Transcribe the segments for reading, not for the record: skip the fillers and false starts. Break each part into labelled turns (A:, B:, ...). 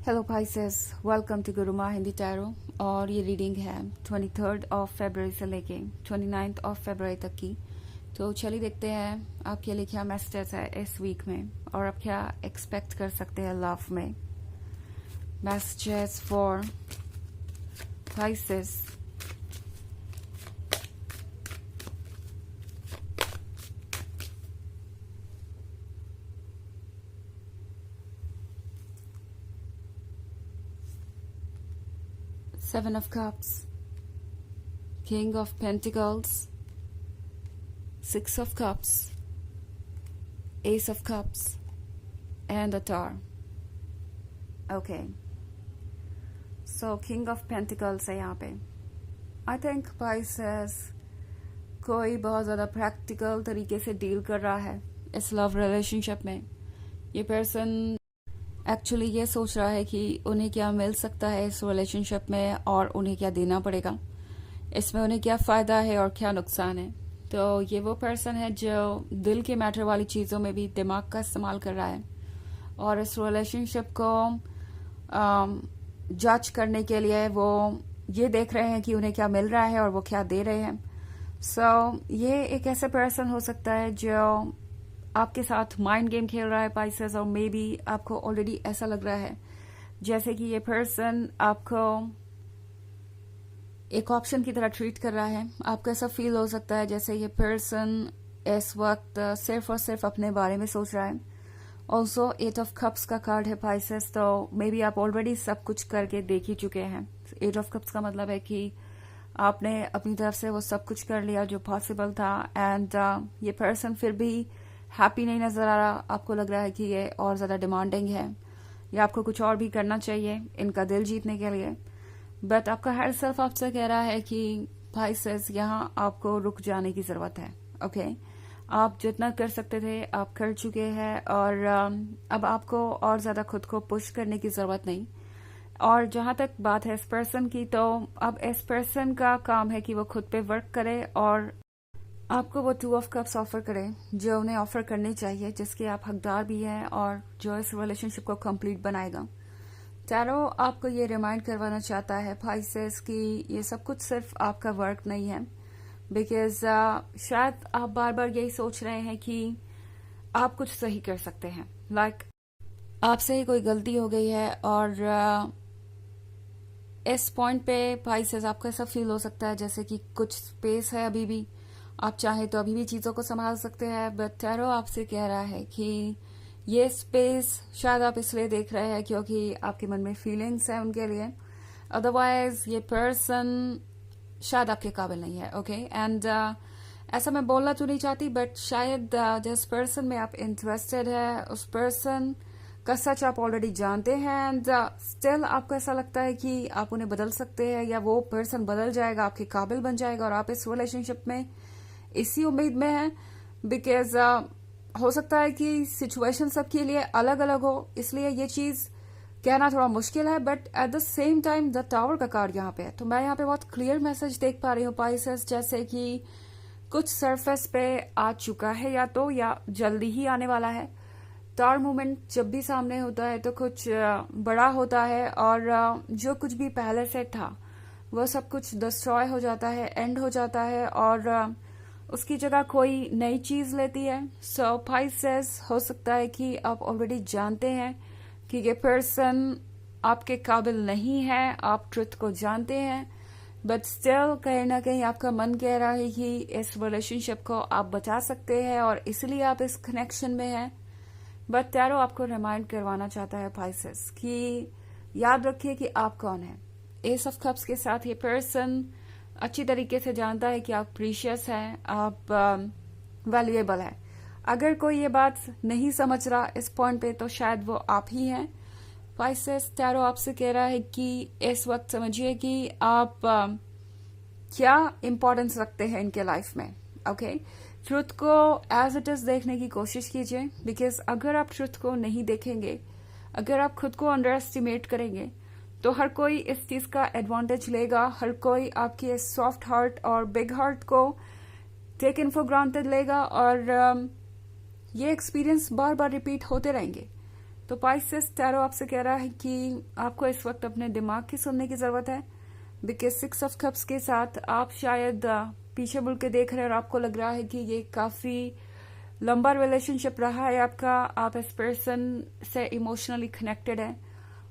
A: Hello Pisces, welcome to Guruma Hindi tarot. और ये reading है 23 फरवरी से लेके 29 फरवरी तक की। तो चलिए देखते हैं आपके लिए क्या मैसेज है इस वीक में और आप क्या एक्सपेक्ट कर सकते हैं लव में। Messages for Pisces। Seven of Cups, King of Pentacles, Six of Cups, Ace of Cups, and the Tower. Okay. So King of Pentacles है यहाँ पे। I think Pisces कोई बहुत ज़्यादा प्रैक्टिकल तरीके से डील कर रहा है इस लव रिलेशनशिप में। ये पर्सन एक्चुअली ये सोच रहा है कि उन्हें क्या मिल सकता है इस रिलेशनशिप में और उन्हें क्या देना पड़ेगा, इसमें उन्हें क्या फ़ायदा है और क्या नुकसान है। तो ये वो पर्सन है जो दिल के मैटर वाली चीज़ों में भी दिमाग का इस्तेमाल कर रहा है और इस रिलेशनशिप को जज करने के लिए वो ये देख रहे हैं कि उन्हें क्या मिल रहा है और वो क्या दे रहे हैं। ये एक ऐसा पर्सन हो सकता है जो आपके साथ माइंड गेम खेल रहा है पाइसेस, और मे बी आपको ऑलरेडी ऐसा लग रहा है जैसे कि ये पर्सन आपको एक ऑप्शन की तरह ट्रीट कर रहा है। आपको ऐसा फील हो सकता है जैसे ये पर्सन इस वक्त सिर्फ और सिर्फ अपने बारे में सोच रहा है। ऑल्सो 8 ऑफ कप्स का कार्ड है पाइसेस, तो मे बी आप ऑलरेडी सब कुछ करके देख ही चुके हैं। 8 ऑफ कप्स का मतलब है कि आपने अपनी तरफ से वो सब कुछ कर लिया जो पॉसिबल था, एंड ये पर्सन फिर भी हैप्पी नहीं नजर आ रहा। आपको लग रहा है कि ये और ज्यादा डिमांडिंग है या आपको कुछ और भी करना चाहिए इनका दिल जीतने के लिए। बट आपका हर सेल्फ आपसे कह रहा है कि पाइसेस यहाँ आपको रुक जाने की जरूरत है। ओके, आप जितना कर सकते थे आप कर चुके हैं और अब आपको और ज्यादा खुद को पुश करने की जरूरत नहीं। और जहां तक बात है इस पर्सन की, तो अब इस पर्सन का काम है कि वो खुद पे वर्क करे और आपको वो 2 ऑफ कप्स ऑफर करें जो उन्हें ऑफर करनी चाहिए, जिसके आप हकदार भी हैं और जो इस रिलेशनशिप को कंप्लीट बनाएगा। टैरो आपको ये रिमाइंड करवाना चाहता है पाइसेस कि ये सब कुछ सिर्फ आपका वर्क नहीं है, बिकॉज शायद आप बार बार यही सोच रहे हैं कि आप कुछ सही कर सकते हैं। लाइक आपसे ही कोई गलती हो गई है और इस पॉइंट पे पाइसेस आपको ऐसा फील हो सकता है जैसे कि कुछ स्पेस है अभी भी, आप चाहे तो अभी भी चीजों को संभाल सकते हैं। बट टैरो आपसे कह रहा है कि ये स्पेस शायद आप इसलिए देख रहे हैं क्योंकि आपके मन में फीलिंग्स हैं उनके लिए, अदरवाइज ये पर्सन शायद आपके काबिल नहीं है। ओके, एंड ऐसा मैं बोलना तो नहीं चाहती, बट शायद जिस पर्सन में आप इंटरेस्टेड है उस पर्सन का सच आप ऑलरेडी जानते हैं, एंड स्टिल आपको ऐसा लगता है कि आप उन्हें बदल सकते हैं या वो पर्सन बदल जाएगा, आपके काबिल बन जाएगा, और आप इस रिलेशनशिप में इसी उम्मीद में है। बिकॉज हो सकता है कि सिचुएशन सबके लिए अलग अलग हो, इसलिए ये चीज कहना थोड़ा मुश्किल है। But at the same time the tower का कार्ड यहाँ पे है, तो मैं यहाँ पे बहुत क्लियर मैसेज देख पा रही हूँ पाइसेस, जैसे कि कुछ सरफेस पे आ चुका है या जल्दी ही आने वाला है। टावर मूवमेंट जब भी सामने होता है तो कुछ बड़ा होता है और जो कुछ भी पहले से था वो सब कुछ डिस्ट्रॉय हो जाता है, एंड हो जाता है, और उसकी जगह कोई नई चीज लेती है। सो पाइसेस हो सकता है कि आप ऑलरेडी जानते हैं कि ये पर्सन आपके काबिल नहीं है, आप ट्रुथ को जानते हैं, बट स्टिल कहीं ना कहीं आपका मन कह रहा है कि इस रिलेशनशिप को आप बचा सकते हैं और इसलिए आप इस कनेक्शन में हैं। बट टैरो आपको रिमाइंड करवाना चाहता है पाइसेस कि याद रखिए कि आप कौन है। एस ऑफ कप्स के साथ ये पर्सन अच्छी तरीके से जानता है कि आप प्रीशियस हैं, आप वैल्यूएबल है। अगर कोई ये बात नहीं समझ रहा इस पॉइंट पे तो शायद वो आप ही हैं। पाइसेस टैरो आपसे कह रहा है कि इस वक्त समझिए कि आप क्या इंपॉर्टेंस रखते हैं इनके लाइफ में। ओके, ट्रुथ को एज इट इज देखने की कोशिश कीजिए, बिकॉज अगर आप ट्रुथ को नहीं देखेंगे, अगर आप खुद को अंडर एस्टिमेट करेंगे, तो हर कोई इस चीज का एडवांटेज लेगा, हर कोई आपके सॉफ्ट हार्ट और बिग हार्ट को टेक इन फॉर ग्रांटेड लेगा, और ये एक्सपीरियंस बार बार रिपीट होते रहेंगे। तो पाइसेस टैरो आपसे कह रहा है कि आपको इस वक्त अपने दिमाग की सुनने की जरूरत है, बिकॉज 6 ऑफ कप्स के साथ आप शायद पीछे मुड़ के देख रहे हैं और आपको लग रहा है कि ये काफी लंबा रिलेशनशिप रहा है आपका। आप इस पर्सन से इमोशनली कनेक्टेड हैं,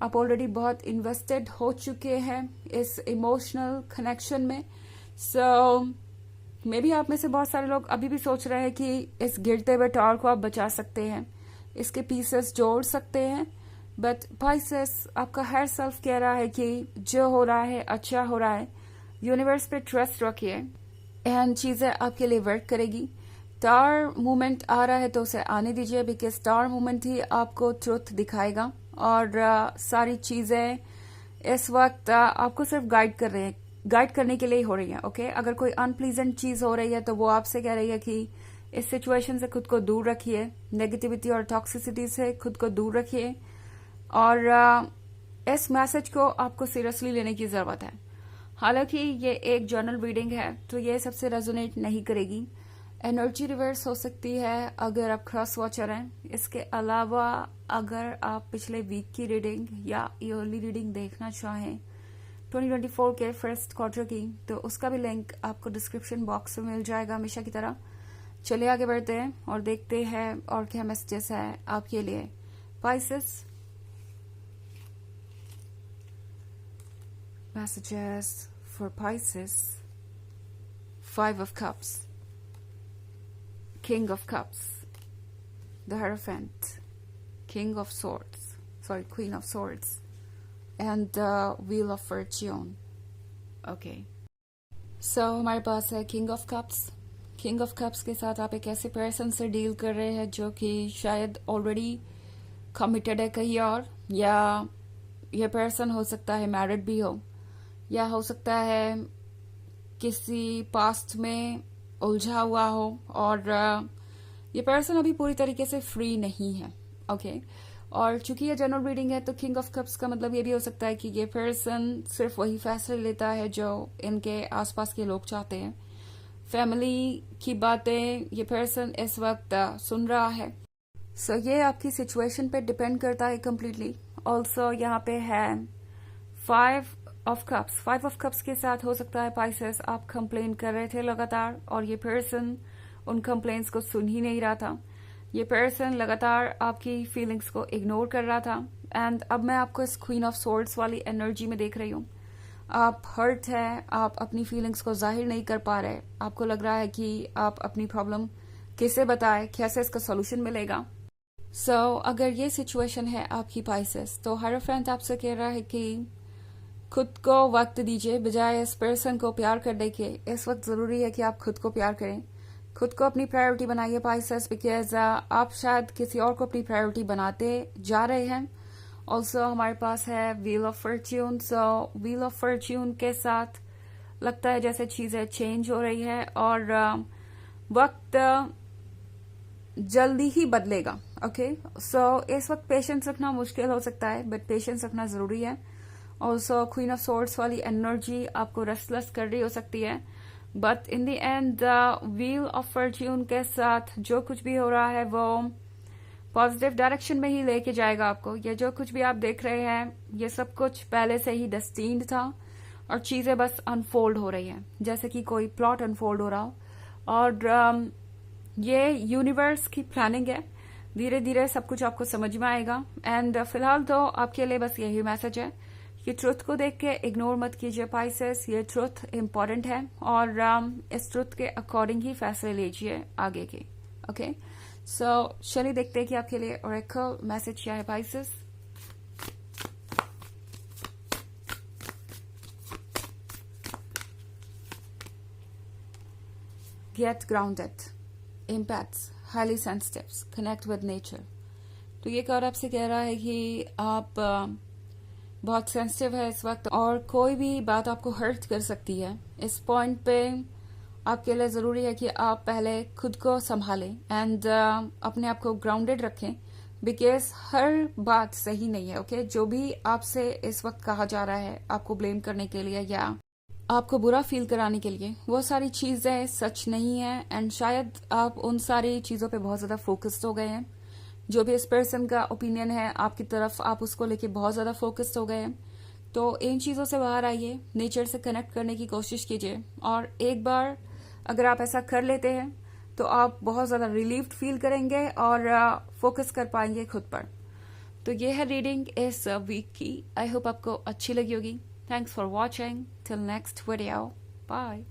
A: आप ऑलरेडी बहुत इन्वेस्टेड हो चुके हैं इस इमोशनल कनेक्शन में। सो मे बी आप में से बहुत सारे लोग अभी भी सोच रहे हैं कि इस गिरते हुए टावर को आप बचा सकते हैं, इसके पीसेस जोड़ सकते हैं। बट पाइसेस, आपका हर सेल्फ कह रहा है कि जो हो रहा है अच्छा हो रहा है, यूनिवर्स पे ट्रस्ट रखिए एंड चीजें आपके लिए वर्क करेगी। स्टार मूवमेंट आ रहा है तो उसे आने दीजिए, बिकॉज स्टार मूवमेंट ही आपको ट्रुथ दिखाएगा और सारी चीजें इस वक्त आपको सिर्फ गाइड करने के लिए ही हो रही है। ओके, अगर कोई अनप्लीजेंट चीज हो रही है तो वो आपसे कह रही है कि इस सिचुएशन से खुद को दूर रखिए, नेगेटिविटी और टॉक्सिसिटी से खुद को दूर रखिए और इस मैसेज को आपको सीरियसली लेने की जरूरत है। हालांकि ये एक जर्नल रीडिंग है तो ये सबसे रेजोनेट नहीं करेगी, एनर्जी रिवर्स हो सकती है अगर आप क्रॉस वॉचर हैं। इसके अलावा अगर आप पिछले वीक की रीडिंग या ईयरली रीडिंग देखना चाहें 2024 के फर्स्ट क्वार्टर की, तो उसका भी लिंक आपको डिस्क्रिप्शन बॉक्स में मिल जाएगा हमेशा की तरह। चलिए आगे बढ़ते हैं और देखते हैं और क्या मैसेजेस है आपके लिए Pisces. Messages for Pisces, 5 of Cups, King of Cups, the Hierophant, King of Swords, Queen of Swords, and the Wheel of Fortune. Okay. So हमारे पास है King of Cups. King of Cups के साथ आप एक ऐसे पर्सन से deal कर रहे हैं जो कि शायद ऑलरेडी कमिटेड है कहीं और, या यह पर्सन हो सकता है मैरिड भी हो, या हो सकता है किसी पास्ट में उलझा हुआ हो और ये पर्सन अभी पूरी तरीके से फ्री नहीं है। ओके, और चूंकि ये जनरल रीडिंग है तो किंग ऑफ कप्स का मतलब ये भी हो सकता है कि ये पर्सन सिर्फ वही फैसले लेता है जो इनके आसपास के लोग चाहते हैं। फैमिली की बातें ये पर्सन इस वक्त सुन रहा है। सो ये आपकी सिचुएशन पे डिपेंड करता है कम्प्लीटली। ऑल्सो यहाँ पे है 5 of Cups। 5 of Cups के साथ हो सकता है पाइसेस आप कंप्लेन कर रहे थे लगातार और ये पर्सन उन कंप्लेन्स को सुन ही नहीं रहा था। ये पर्सन लगातार आपकी फीलिंग्स को इग्नोर कर रहा था एंड अब मैं आपको इस क्वीन ऑफ सोर्ड्स वाली एनर्जी में देख रही हूँ। आप हर्ट है, आप अपनी फीलिंग्स को जाहिर नहीं कर पा रहे, आपको लग रहा है कि आप अपनी प्रॉब्लम किसे बताए, कैसे इसका सोल्यूशन मिलेगा। अगर ये सिचुएशन है आपकी पाइसेस, तो हायरोफेंट आपसे कह रहा है कि खुद को वक्त दीजिए, बजाय इस पर्सन को प्यार करने के इस वक्त जरूरी है कि आप खुद को प्यार करें, खुद को अपनी प्रायोरिटी बनाइए पाइसेस, बिकॉज आप शायद किसी और को अपनी प्रायोरिटी बनाते जा रहे हैं। ऑल्सो हमारे पास है wheel of Fortune. Wheel of Fortune के साथ लगता है जैसे चीजें चेंज हो रही है और वक्त जल्दी ही बदलेगा। ओके, इस वक्त पेशेंस रखना मुश्किल हो सकता है बट पेशेंस रखना जरूरी है। ऑल्सो क्वीन ऑफ सोर्ड्स वाली एनर्जी आपको रेस्टलेस कर रही हो सकती है, but in the end wheel of Fortune के साथ जो कुछ भी हो रहा है वो पॉजिटिव डायरेक्शन में ही लेके जाएगा आपको। ये जो कुछ भी आप देख रहे हैं ये सब कुछ पहले से ही डेस्टिन्ड था और चीजें बस अनफोल्ड हो रही हैं जैसे कि कोई प्लॉट अनफोल्ड हो रहा हो। और ये यूनिवर्स की प्लानिंग है, धीरे धीरे सब कुछ आपको समझ में आएगा। एंड फिलहाल तो आपके लिए बस यही मैसेज है कि ट्रुथ को देख के इग्नोर मत कीजिए पाइसेस, ये ट्रुथ इम्पोर्टेंट है और इस ट्रुथ के अकॉर्डिंग ही फैसले लीजिए आगे के। ओके, चलिए देखते हैं कि आपके लिए ओरेकल मैसेज क्या है Pisces. Get grounded, impacts, highly sensitives, connect with nature. तो ये कार्ड आपसे कह रहा है कि आप बहुत सेंसिटिव है इस वक्त और कोई भी बात आपको हर्ट कर सकती है। इस पॉइंट पे आपके लिए जरूरी है कि आप पहले खुद को संभालें एंड अपने आप को ग्राउंडेड रखें, बिकॉज हर बात सही नहीं है। ओके, जो भी आपसे इस वक्त कहा जा रहा है आपको ब्लेम करने के लिए या आपको बुरा फील कराने के लिए, वो सारी चीजें सच नहीं है एंड शायद आप उन सारी चीजों पे बहुत ज्यादा फोकस्ड हो गए हैं जो भी इस पर्सन का ओपिनियन है आपकी तरफ, आप उसको लेके बहुत ज़्यादा फोकस्ड हो गए हैं। तो इन चीज़ों से बाहर आइए, नेचर से कनेक्ट करने की कोशिश कीजिए, और एक बार अगर आप ऐसा कर लेते हैं तो आप बहुत ज़्यादा रिलीव्ड फील करेंगे और फोकस कर पाएंगे खुद पर। तो ये है रीडिंग इस वीक की। आई होप आपको अच्छी लगी होगी। Thanks for watching. Till next video, bye.